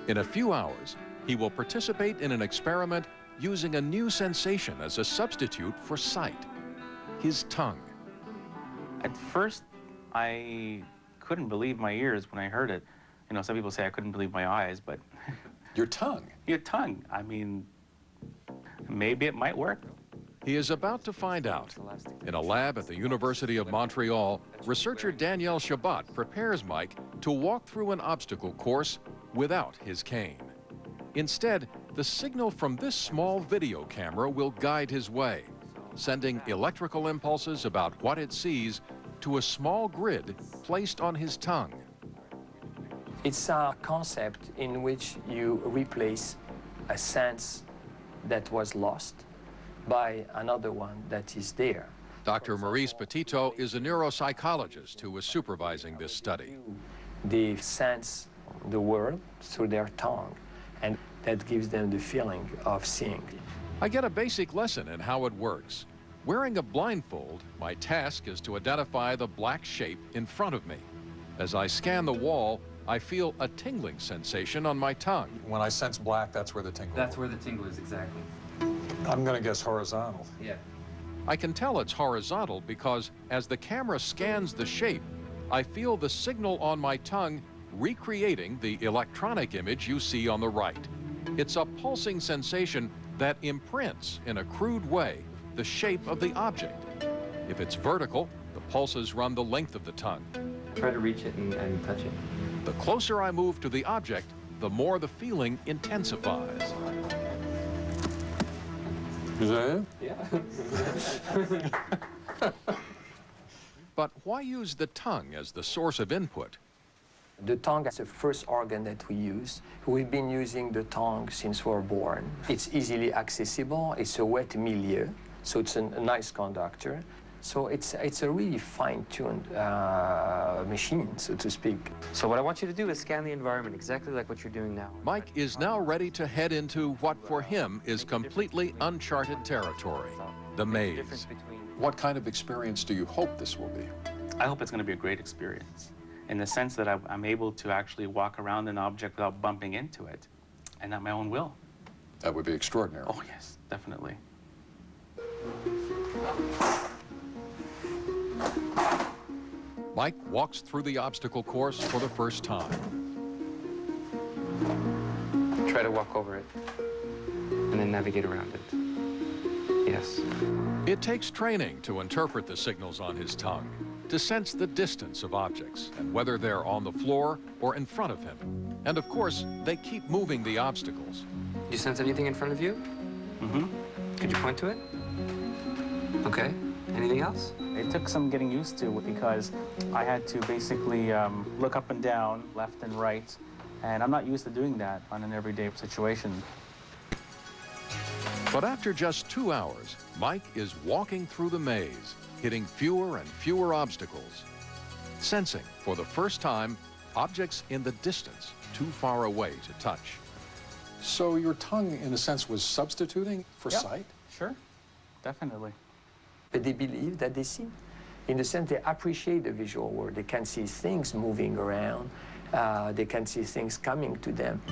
In a few hours, he will participate in an experiment using a new sensation as a substitute for sight, his tongue. At first, I couldn't believe my ears when I heard it. You know, some people say I couldn't believe my eyes, but... Your tongue? Your tongue. I mean, maybe it might work. He is about to find out. In a lab at the University of Montreal, researcher Danielle Chabot prepares Mike to walk through an obstacle course without his cane. Instead, the signal from this small video camera will guide his way, sending electrical impulses about what it sees to a small grid placed on his tongue. It's a concept in which you replace a sense that was lost by another one that is there. Dr. Maurice Petito is a neuropsychologist who is supervising this study. They sense the world through their tongue, and that gives them the feeling of seeing. I get a basic lesson in how it works. Wearing a blindfold, my task is to identify the black shape in front of me. As I scan the wall, I feel a tingling sensation on my tongue. When I sense black, that's where the tingle is. That's where the tingle is, exactly. I'm going to guess horizontal. Yeah. I can tell it's horizontal because as the camera scans the shape, I feel the signal on my tongue recreating the electronic image you see on the right. It's a pulsing sensation that imprints, in a crude way, the shape of the object. If it's vertical, the pulses run the length of the tongue. Try to reach it and touch it. The closer I move to the object, the more the feeling intensifies. Is that it? Yeah. But why use the tongue as the source of input? The tongue is the first organ that we use. We've been using the tongue since we're born. It's easily accessible. It's a wet milieu, so it's a nice conductor. So it's a really fine-tuned machine, so to speak. So what I want you to do is scan the environment exactly like what you're doing now. Mike is now ready to head into what for him is completely uncharted territory, the maze. What kind of experience do you hope this will be? I hope it's going to be a great experience in the sense that I'm able to actually walk around an object without bumping into it and at my own will. That would be extraordinary. Oh, yes, definitely. Mike walks through the obstacle course for the first time. Try to walk over it and then navigate around it. Yes. It takes training to interpret the signals on his tongue, to sense the distance of objects and whether they're on the floor or in front of him. And of course, they keep moving the obstacles. Do you sense anything in front of you? Mm-hmm. Could you point to it? Okay. Anything else? It took some getting used to because I had to basically look up and down, left and right, and I'm not used to doing that on an everyday situation. But after just 2 hours, Mike is walking through the maze, hitting fewer and fewer obstacles, sensing for the first time objects in the distance, too far away to touch. So your tongue, in a sense, was substituting for sight? Sure, definitely. But they believe that they see. In the sense, they appreciate the visual world. They can see things moving around. They can see things coming to them.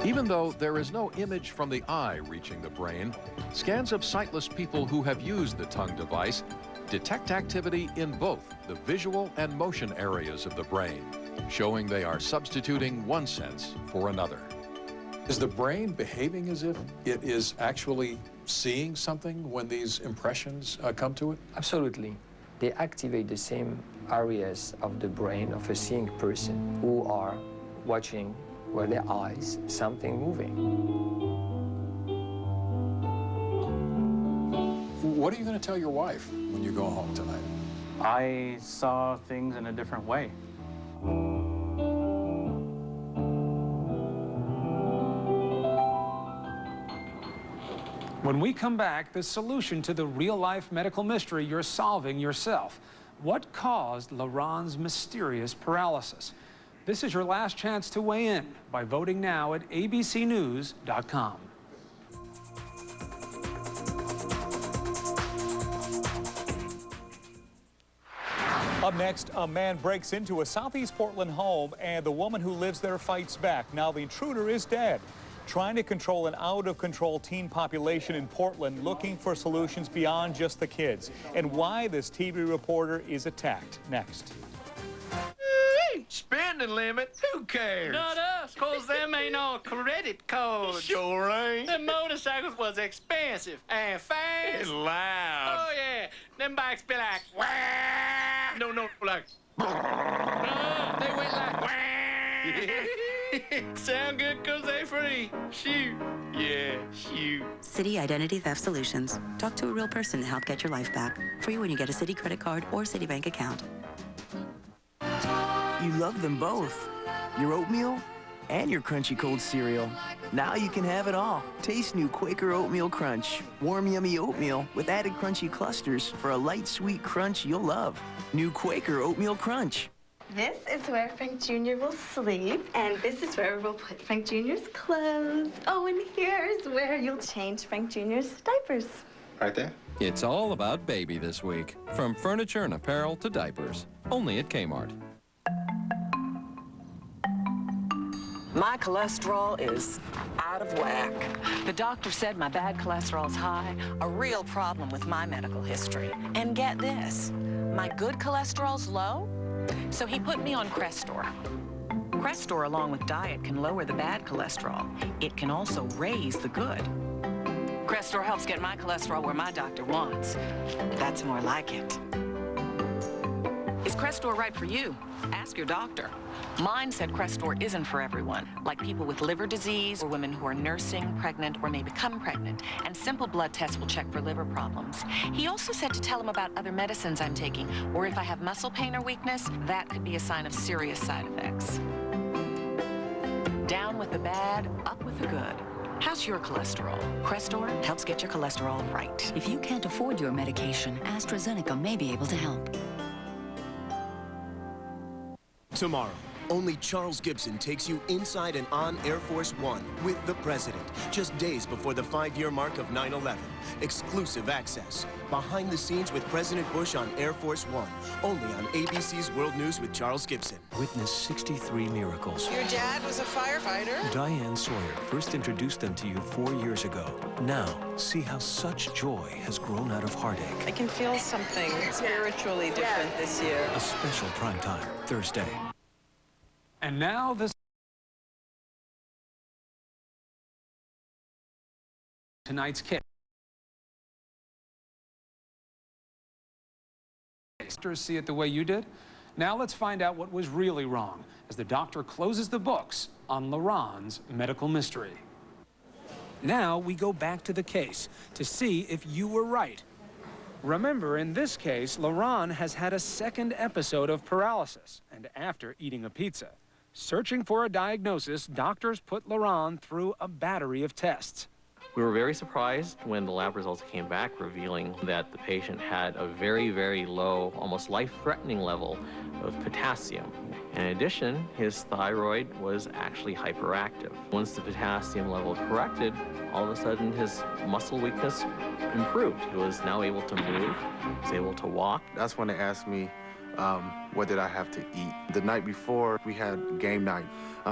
Even though there is no image from the eye reaching the brain, scans of sightless people who have used the tongue device detect activity in both the visual and motion areas of the brain, showing they are substituting one sense for another. Is the brain behaving as if it is actually seeing something when these impressions come to it? Absolutely. They activate the same areas of the brain of a seeing person who are watching with their eyes something moving. What are you going to tell your wife when you go home tonight? I saw things in a different way. When we come back, the solution to the real-life medical mystery you're solving yourself. What caused Laurent's mysterious paralysis? This is your last chance to weigh in by voting now at abcnews.com. Up next, a man breaks into a Southeast Portland home and the woman who lives there fights back. Now the intruder is dead. Trying to control an out-of-control teen population in Portland, looking for solutions beyond just the kids, and why this TV reporter is attacked. Next. spending limit. Who cares? Not us, cause them ain't on credit cards. Sure ain't. Them motorcycles was expensive and fast. And loud. Oh, yeah. Them bikes be like, wah! No, like. They went like, wah! Sound good cause they free. Shoot. Yeah, shoot. Citi Identity Theft Solutions. Talk to a real person to help get your life back. Free when you get a Citi credit card or Citibank account. You love them both. Your oatmeal and your crunchy cold cereal. Now you can have it all. Taste new Quaker Oatmeal Crunch. Warm, yummy oatmeal with added crunchy clusters for a light, sweet crunch you'll love. New Quaker Oatmeal Crunch. This is where Frank Jr. will sleep, and this is where we'll put Frank Jr.'s clothes. Oh, and here's where you'll change Frank Jr.'s diapers. Right there? It's all about baby this week. From furniture and apparel to diapers. Only at Kmart. My cholesterol is out of whack. The doctor said my bad cholesterol's high, a real problem with my medical history. And get this, my good cholesterol's low, so he put me on Crestor. Crestor, along with diet, can lower the bad cholesterol. It can also raise the good. Crestor helps get my cholesterol where my doctor wants. That's more like it. Is Crestor right for you? Ask your doctor. Mine said Crestor isn't for everyone, like people with liver disease or women who are nursing, pregnant, or may become pregnant, and simple blood tests will check for liver problems. He also said to tell him about other medicines I'm taking, or if I have muscle pain or weakness, that could be a sign of serious side effects. Down with the bad, up with the good. How's your cholesterol? Crestor helps get your cholesterol right. If you can't afford your medication, AstraZeneca may be able to help. Tomorrow, only Charles Gibson takes you inside and on Air Force One with the President, just days before the 5-year mark of 9/11. Exclusive access. Behind the scenes with President Bush on Air Force One, only on ABC's World News with Charles Gibson. Witness 63 miracles. Your dad was a firefighter? Diane Sawyer first introduced them to you 4 years ago. Now, see how such joy has grown out of heartache. I can feel something spiritually different this year. A special Primetime, Thursday. And now this tonight's case. See it the way you did? Now let's find out what was really wrong as the doctor closes the books on LaRon's medical mystery. Now we go back to the case to see if you were right. Remember, in this case, LaRon has had a second episode of paralysis, and after eating a pizza. Searching for a diagnosis, doctors put LaRon through a battery of tests. We were very surprised when the lab results came back revealing that the patient had a very, very low, almost life-threatening level of potassium. In addition, his thyroid was actually hyperactive. Once the potassium level corrected, all of a sudden his muscle weakness improved. He was now able to move, he was able to walk. That's when they asked me what did I have to eat. The night before, we had game night.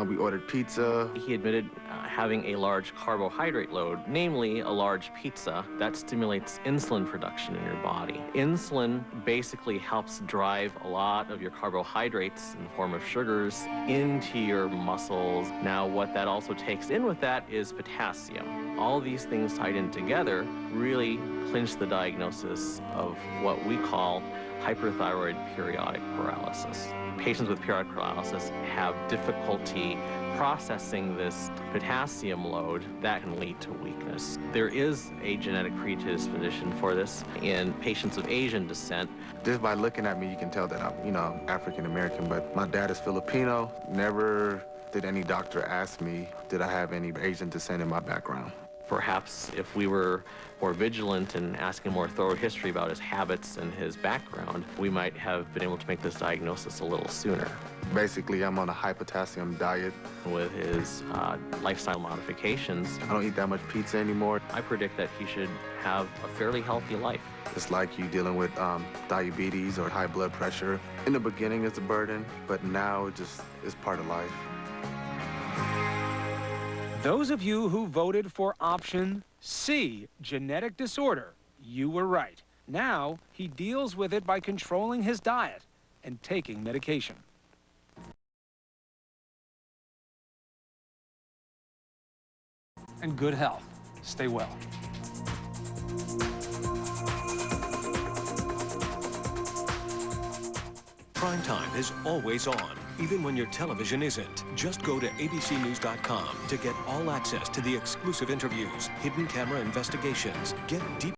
We ordered pizza. He admitted having a large carbohydrate load, namely a large pizza, that stimulates insulin production in your body. Insulin basically helps drive a lot of your carbohydrates in the form of sugars into your muscles. Now, what that also takes in with that is potassium. All these things tied in together really clinch the diagnosis of what we call hyperthyroid periodic paralysis. Patients with periodic paralysis have difficulty processing this potassium load that can lead to weakness. There is a genetic predisposition for this in patients of Asian descent. Just by looking at me, you can tell that I'm African American, but my dad is Filipino. Never did any doctor ask me, did I have any Asian descent in my background. Perhaps if we were more vigilant and asking a more thorough history about his habits and his background, we might have been able to make this diagnosis a little sooner. Basically, I'm on a high potassium diet. With his lifestyle modifications, I don't eat that much pizza anymore. I predict that he should have a fairly healthy life. It's like you dealing with diabetes or high blood pressure. In the beginning, it's a burden, but now it just is part of life. Those of you who voted for option C, genetic disorder, you were right. Now, he deals with it by controlling his diet and taking medication. and good health. Stay well. Primetime is always on, even when your television isn't. Just go to abcnews.com to get all access to the exclusive interviews, hidden camera investigations, get deep